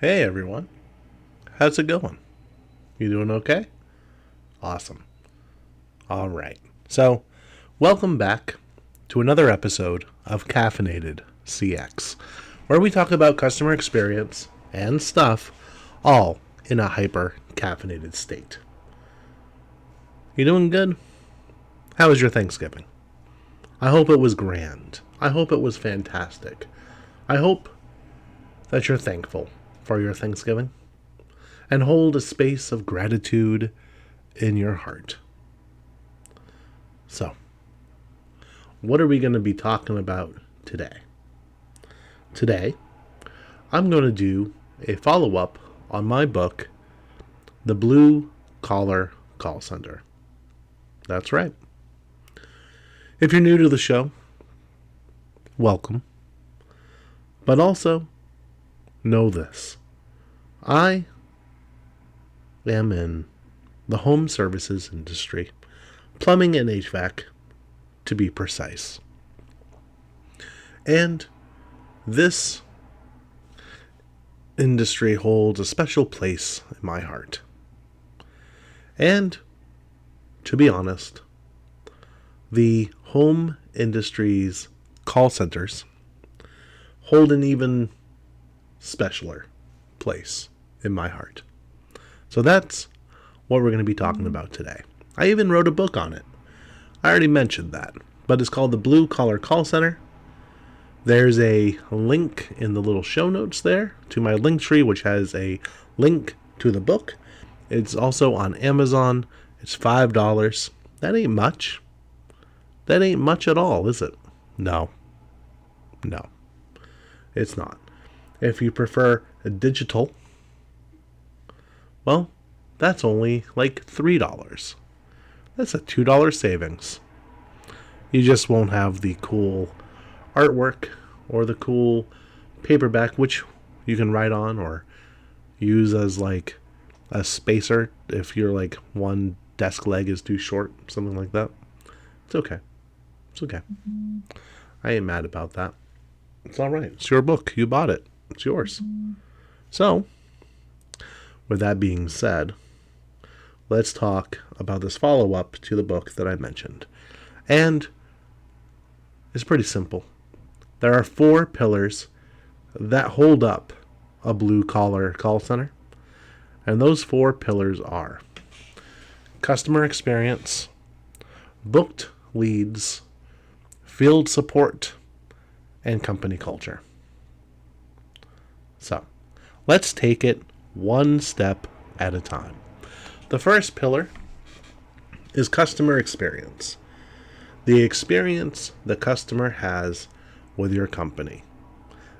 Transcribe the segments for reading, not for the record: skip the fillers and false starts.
Hey everyone, how's it going? You doing okay? Awesome. All right. So, welcome back to another episode of Caffeinated CX, where we talk about customer experience and stuff, all in a hyper caffeinated state. You doing good? How was your Thanksgiving? I hope it was grand. I hope it was fantastic. I hope that you're thankful for your Thanksgiving and hold a space of gratitude in your heart. So, what are we going to be talking about today? Today, I'm going to do a follow up on my book, The Blue Collar Call Center. That's right. If you're new to the show, welcome. But also, know this. I am in the home services industry, plumbing and HVAC, to be precise. And this industry holds a special place in my heart. And, to be honest, the home industry's call centers hold an even specialer place in my heart. So that's what we're going to be talking about today. I even wrote a book on it. I already mentioned that, but it's called The Blue Collar Call Center. There's a link in the little show notes there to my link tree, which has a link to the book. It's also on Amazon. It's $5. That ain't much. That ain't much at all, is it? No, it's not. If you prefer digital, well, that's only like $3. That's a $2 savings. You just won't have the cool artwork or the cool paperback, which you can write on or use as like a spacer if your like one desk leg is too short, something like that. It's okay. It's okay. I ain't mad about that. It's all right. It's your book. You bought it. It's yours. So, with that being said, let's talk about this follow-up to the book that I mentioned. And it's pretty simple. There are 4 pillars that hold up a blue-collar call center. And those 4 pillars are customer experience, booked leads, field support, and company culture. So, let's take it one step at a time. The first pillar is customer experience. The experience the customer has with your company.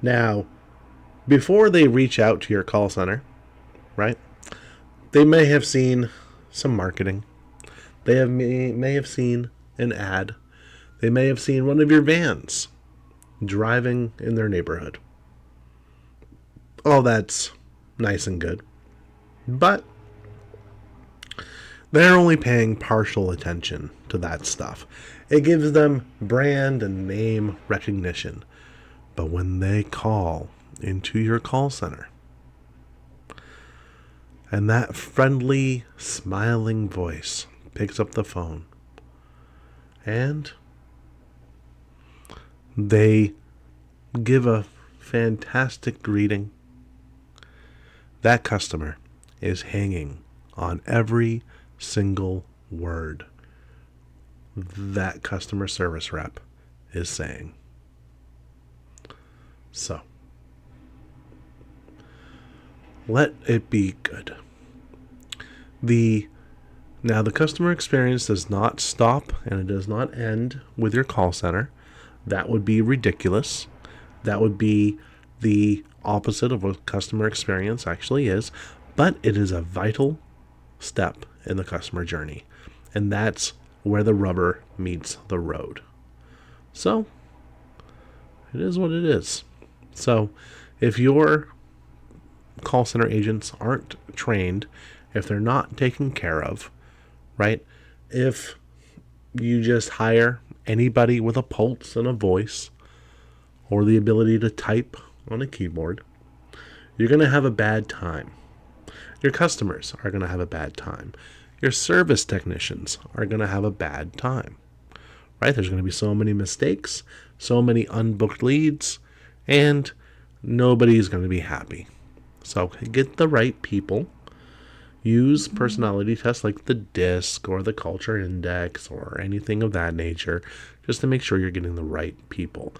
Now, before they reach out to your call center, right, they may have seen some marketing. They may have seen an ad. They may have seen one of your vans driving in their neighborhood. All that's nice and good. But they're only paying partial attention to that stuff. It gives them brand and name recognition. But when they call into your call center, and that friendly, smiling voice picks up the phone, and they give a fantastic greeting, that customer is hanging on every single word that customer service rep is saying. So, let it be good. Now, the customer experience does not stop and it does not end with your call center. That would be ridiculous. That would be the opposite of what customer experience actually is. But it is a vital step in the customer journey. And that's where the rubber meets the road. So, it is what it is. So, if your call center agents aren't trained, if they're not taken care of, right? If you just hire anybody with a pulse and a voice or the ability to type on a keyboard, you're going to have a bad time. Your customers are going to have a bad time. Your service technicians are going to have a bad time, right? There's going to be so many mistakes, so many unbooked leads, and nobody's going to be happy. So get the right people. Use personality tests like the DISC or the Culture Index or anything of that nature, just to make sure you're getting the right people.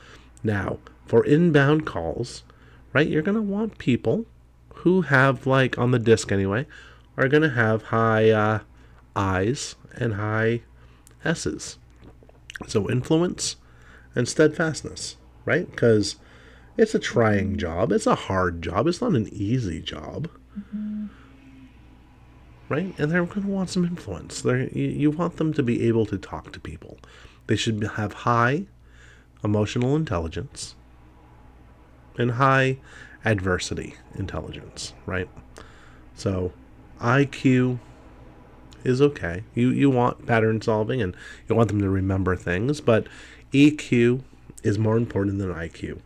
Now, for inbound calls, right, you're going to want people who have, like on the DISC anyway, are going to have high I's and high S's. So influence and steadfastness, right? Because it's a trying job. It's a hard job. It's not an easy job. Right? And they're going to want some influence. You want them to be able to talk to people. They should have high emotional intelligence and high adversity intelligence, right? So IQ is okay. You want pattern solving and you want them to remember things, but EQ is more important than IQ.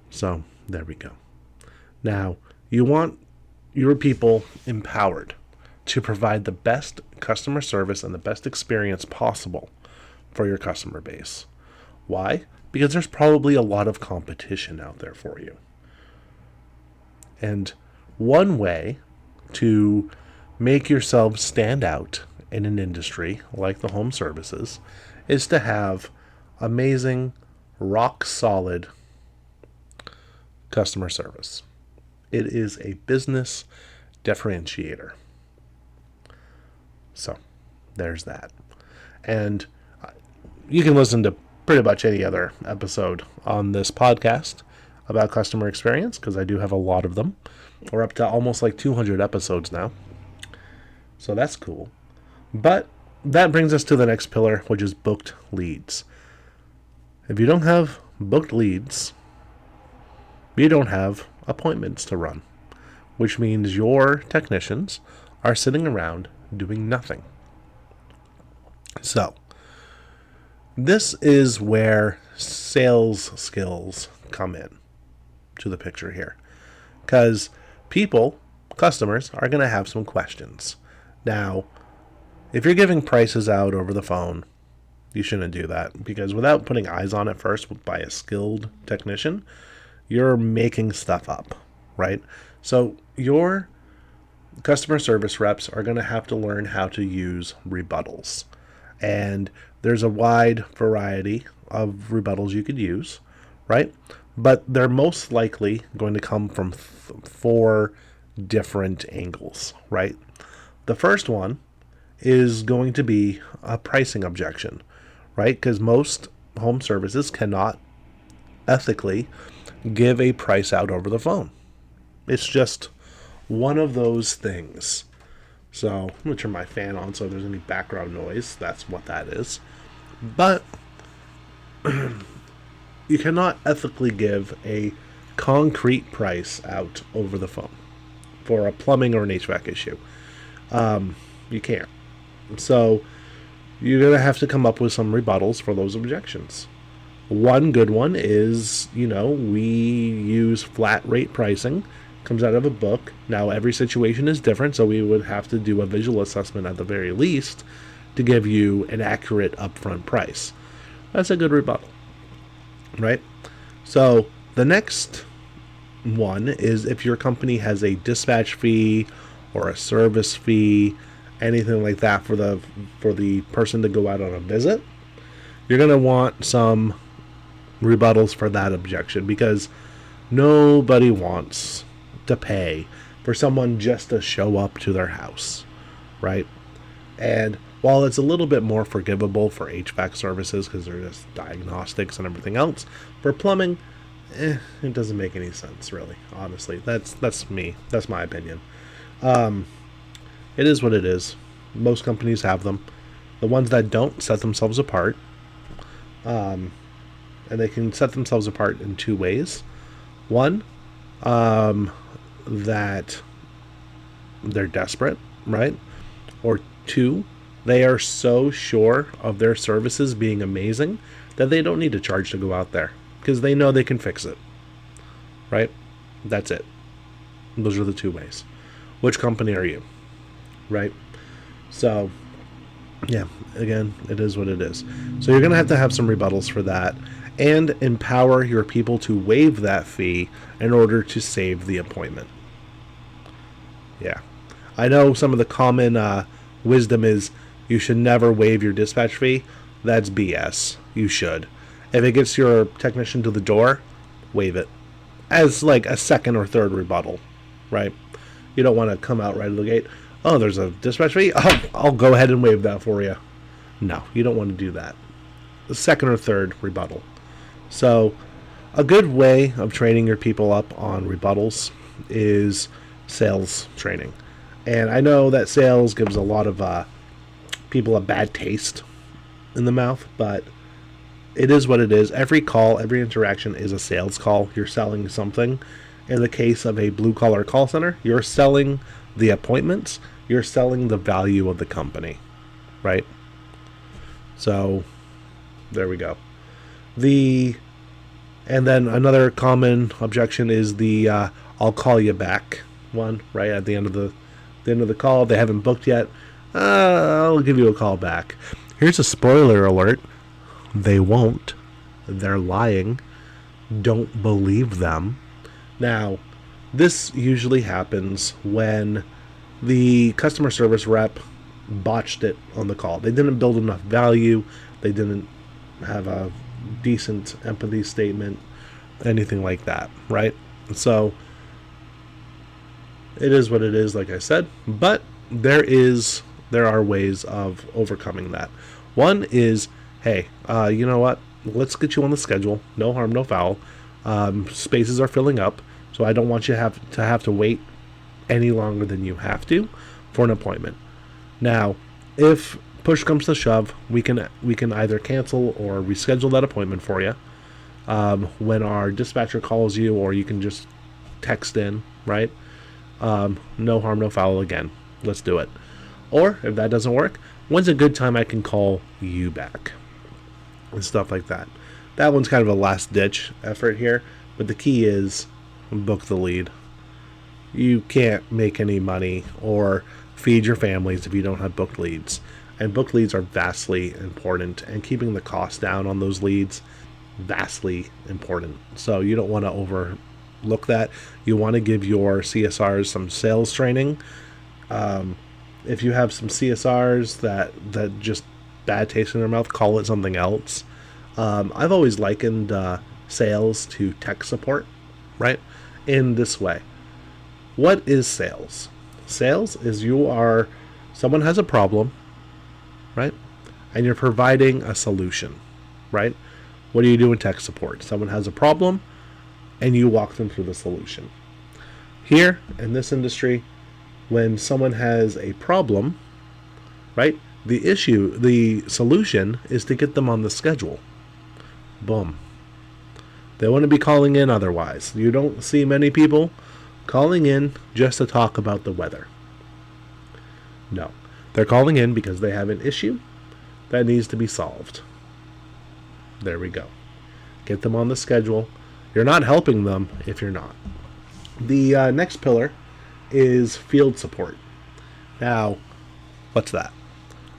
So there we go. Now, you want your people empowered to provide the best customer service and the best experience possible for your customer base. Why? Because there's probably a lot of competition out there for you. And one way to make yourself stand out in an industry like the home services is to have amazing, rock solid customer service. It is a business differentiator. So, there's that. And you can listen to pretty much any other episode on this podcast about customer experience, because I do have a lot of them. We're up to almost like 200 episodes now. So that's cool. But that brings us to the next pillar, which is booked leads. If you don't have booked leads, you don't have appointments to run, which means your technicians are sitting around doing nothing. So, this is where sales skills come in to the picture here. Because customers, are going to have some questions. Now, if you're giving prices out over the phone, you shouldn't do that, because without putting eyes on it first by a skilled technician, you're making stuff up, right? So your customer service reps are going to have to learn how to use rebuttals. And there's a wide variety of rebuttals you could use, right? But they're most likely going to come from 4 different angles, right? The first one is going to be a pricing objection, right? Because most home services cannot ethically give a price out over the phone. It's just one of those things. So I'm going to turn my fan on so if there's any background noise, that's what that is. But you cannot ethically give a concrete price out over the phone for a plumbing or an HVAC issue. You can't. So you're going to have to come up with some rebuttals for those objections. One good one is, we use flat rate pricing. Comes out of a book. Now, every situation is different, so we would have to do a visual assessment at the very least to give you an accurate upfront price. That's a good rebuttal, right? So the next one is if your company has a dispatch fee or a service fee, anything like that for the person to go out on a visit, you're going to want some rebuttals for that objection, because nobody wants to pay for someone just to show up to their house, right? And while it's a little bit more forgivable for HVAC services because they're just diagnostics and everything else, for plumbing, it doesn't make any sense, really. Honestly, that's me. That's my opinion. It is what it is. Most companies have them. The ones that don't set themselves apart. And they can set themselves apart in 2 ways. One, that they're desperate, right? Or 2, they are so sure of their services being amazing that they don't need to charge to go out there because they know they can fix it, right? That's it. Those are the two ways. Which company are you? Right? So, yeah, again, it is what it is. So you're going to have some rebuttals for that and empower your people to waive that fee in order to save the appointment. Yeah. I know some of the common wisdom is you should never waive your dispatch fee. That's BS. You should. If it gets your technician to the door, waive it as like a second or third rebuttal, right? You don't want to come out right of the gate. Oh, there's a dispatch fee? I'll go ahead and waive that for you. No, you don't want to do that. The second or third rebuttal. So, a good way of training your people up on rebuttals is sales training. And I know that sales gives a lot of people a bad taste in the mouth, but it is what it is. Every call, every interaction is a sales call. You're selling something. In the case of a blue-collar call center, you're selling the appointments. You're selling the value of the company, right? So, there we go. And then another common objection is the "I'll call you back" one, right at the end of the call. They haven't booked yet. I'll give you a call back. Here's a spoiler alert. They won't. They're lying. Don't believe them. Now, this usually happens when the customer service rep botched it on the call. They didn't build enough value. They didn't have a decent empathy statement, anything like that, right? So, it is what it is, like I said. But there are ways of overcoming that. One is, hey, you know what? Let's get you on the schedule. No harm, no foul. Spaces are filling up, so I don't want you to have to wait any longer than you have to for an appointment. Now, if push comes to shove, we can either cancel or reschedule that appointment for you when our dispatcher calls you, or you can just text in, right? No harm, no foul again. Let's do it. Or, if that doesn't work, when's a good time I can call you back? And stuff like that. That one's kind of a last-ditch effort here, but the key is book the lead. You can't make any money or feed your families if you don't have booked leads. And booked leads are vastly important, and keeping the cost down on those leads, vastly important. So you don't want to overlook that. You want to give your CSRs some sales training. If you have some CSRs that just bad taste in their mouth, call it something else. I've always likened sales to tech support, right? In this way. What is sales? Sales is someone has a problem, right? And you're providing a solution, right? What do you do in tech support? Someone has a problem and you walk them through the solution. Here, in this industry, when someone has a problem, right? The solution is to get them on the schedule. Boom. They wouldn't be calling in otherwise. You don't see many people calling in just to talk about the weather. No. They're calling in because they have an issue that needs to be solved. There we go. Get them on the schedule. You're not helping them if you're not. The next pillar is field support. Now, what's that?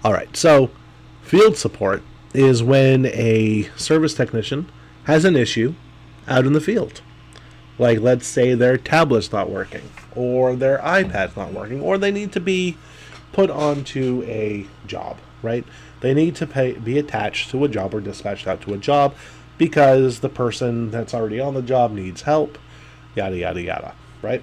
All right, so field support is when a service technician has an issue out in the field. Like, let's say their tablet's not working, or their iPad's not working, or they need to be put onto a job, right? They need to be attached to a job or dispatched out to a job because the person that's already on the job needs help, yada, yada, yada, right?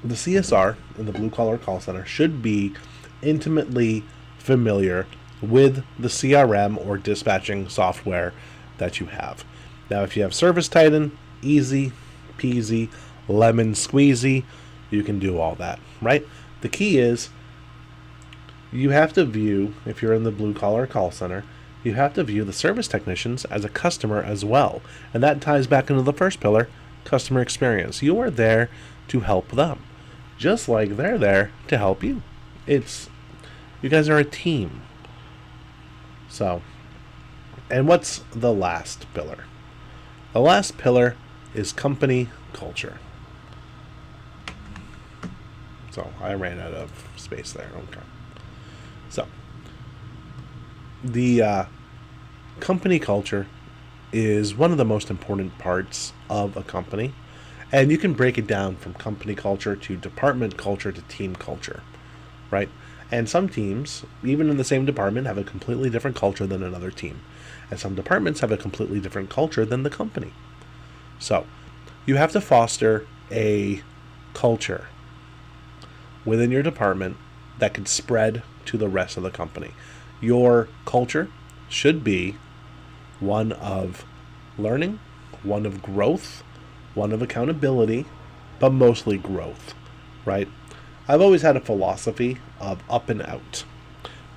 The CSR in the blue-collar call center should be intimately familiar with the CRM or dispatching software that you have. Now, if you have Service Titan, easy peasy, lemon squeezy, you can do all that, right? The key is you have to view, if you're in the blue-collar call center, you have to view the service technicians as a customer as well. And that ties back into the first pillar, customer experience. You are there to help them, just like they're there to help you. You guys are a team. So, and what's the last pillar? The last pillar is company culture. So I ran out of space there. Okay. So the company culture is one of the most important parts of a company. And you can break it down from company culture to department culture to team culture, right? And some teams, even in the same department, have a completely different culture than another team. And some departments have a completely different culture than the company. So you have to foster a culture within your department that can spread to the rest of the company. Your culture should be one of learning, one of growth, one of accountability, but mostly growth, right? I've always had a philosophy of up and out.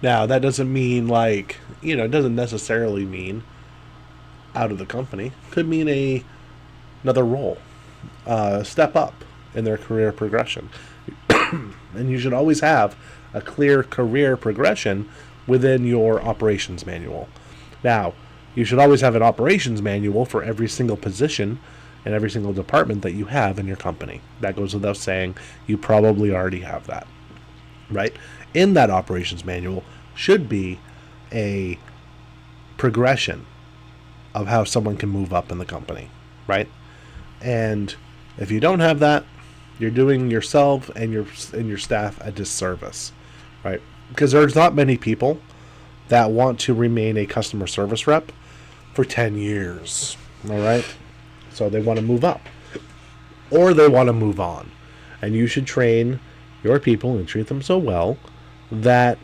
Now, that doesn't mean it doesn't necessarily mean out of the company. Could mean another role, step up in their career progression. And you should always have a clear career progression within your operations manual. Now, you should always have an operations manual for every single position and every single department that you have in your company. That goes without saying. You probably already have that, right? In that operations manual should be a progression of how someone can move up in the company, right? And if you don't have that, you're doing yourself and your staff a disservice, right? Because there's not many people that want to remain a customer service rep for 10 years, all right? So they want to move up or they want to move on. And you should train your people and treat them so well that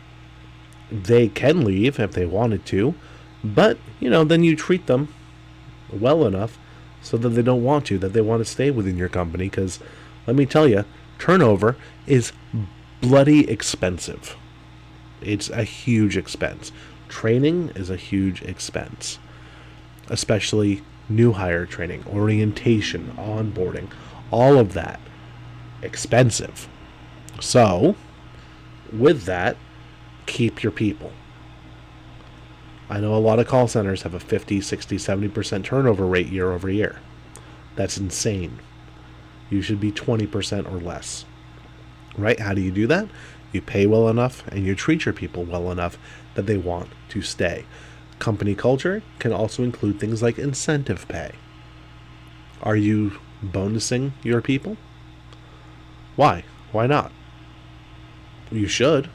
they can leave if they wanted to, but, then you treat them well enough so that they don't want to, that they want to stay within your company. Because let me tell you, turnover is bloody expensive. It's a huge expense. Training is a huge expense, especially new hire training, orientation, onboarding, all of that expensive. So, with that, keep your people. I know a lot of call centers have a 50, 60, 70% turnover rate year over year. That's insane. You should be 20% or less. Right? How do you do that? You pay well enough and you treat your people well enough that they want to stay. Company culture can also include things like incentive pay. Are you bonusing your people? Why? Why not? You should.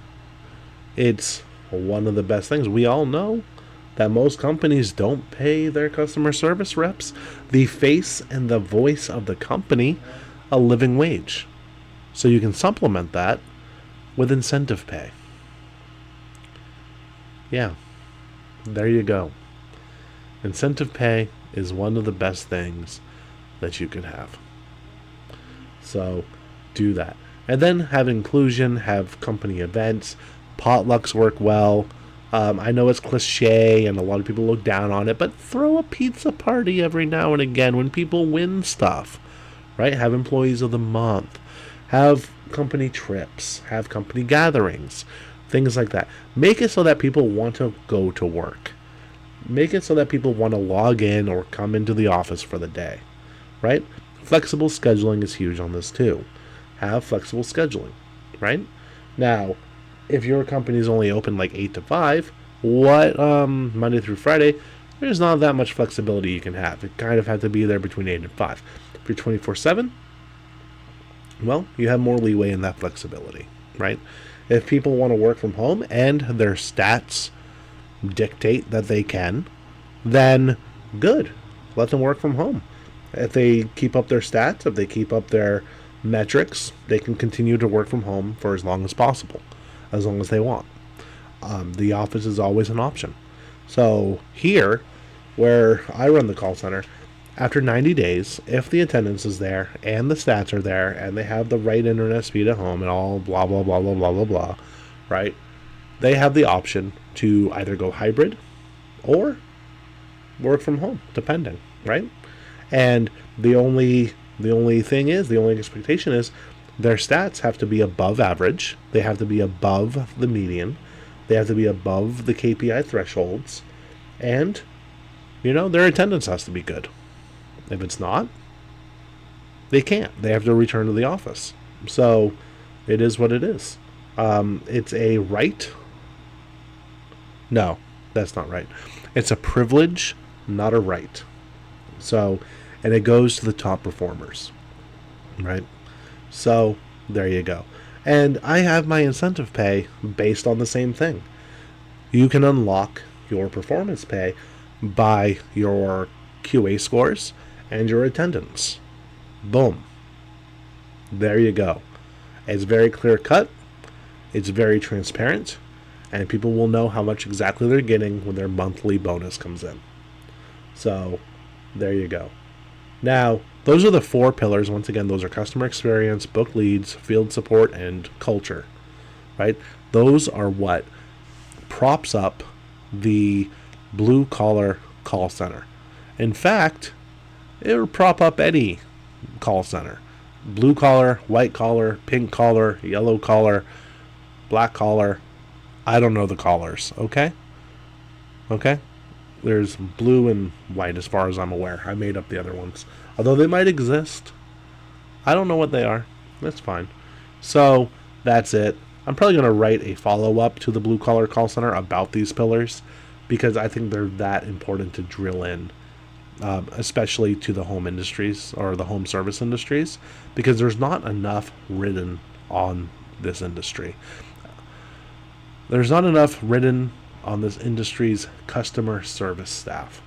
It's one of the best things. We all know that most companies don't pay their customer service reps, the face and the voice of the company, a living wage. So you can supplement that with incentive pay. Yeah. There you go. Incentive pay is one of the best things that you can have. So do that. And then have inclusion, have company events. Potlucks work well. I know it's cliche and a lot of people look down on it, but throw a pizza party every now and again when people win stuff, right? Have employees of the month. Have company trips. Have company gatherings. Things like that. Make it so that people want to go to work. Make it so that people want to log in or come into the office for the day, right? Flexible scheduling is huge on this too. Have flexible scheduling, right? Now, if your company is only open like 8 to 5, Monday through Friday, there's not that much flexibility you can have. It kind of had to be there between 8 and 5. If you're 24/7, well, you have more leeway in that flexibility, right? If people want to work from home and their stats dictate that they can, then good. Let them work from home. If they keep up their stats, if they keep up their metrics, they can continue to work from home for as long as possible, as long as they want. The office is always an option. So here, where I run the call center, after 90 days, if the attendance is there and the stats are there and they have the right internet speed at home and all blah, blah, blah, blah, blah, blah, blah, right? They have the option to either go hybrid or work from home, depending, right? And the only expectation is their stats have to be above average. They have to be above the median. They have to be above the KPI thresholds. And, their attendance has to be good. If it's not, They can't. They have to return to the office. So it is what it is. It's a right. No, that's not right. It's a privilege, not a right. So, and it goes to the top performers, right? So there you go. And I have my incentive pay based on the same thing. You can unlock your performance pay by your QA scores and your attendance. Boom. There you go. It's very clear cut. It's very transparent. And people will know how much exactly they're getting when their monthly bonus comes in. So there you go. Now, those are the 4 pillars. Once again, those are customer experience, book leads, field support, and culture. Right? Those are what props up the blue collar call center. In fact, it will prop up any call center. Blue collar, white collar, pink collar, yellow collar, black collar. I don't know the collars, okay? Okay? There's blue and white as far as I'm aware. I made up the other ones. Although they might exist. I don't know what they are. That's fine. So, that's it. I'm probably going to write a follow-up to the blue collar call center about these pillars because I think they're that important to drill in, especially to the home industries or the home service industries, because there's not enough written on this industry. There's not enough written on this industry's customer service staff.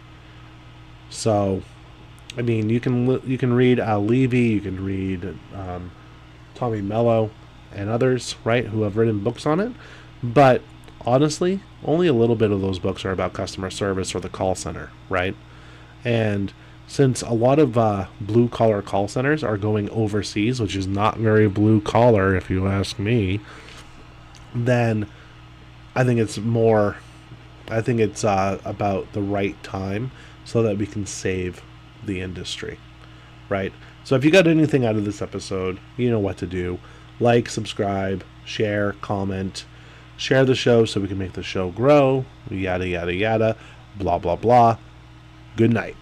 So, I mean, you can read Al Levy, you can read Tommy Mello, and others, right, who have written books on it. But honestly, only a little bit of those books are about customer service or the call center, right? And since a lot of blue collar call centers are going overseas, which is not very blue collar, if you ask me, then I think it's about the right time so that we can save the industry, right? So if you got anything out of this episode, you know what to do. Like, subscribe, share, comment, share the show so we can make the show grow, yada, yada, yada, blah, blah, blah. Good night.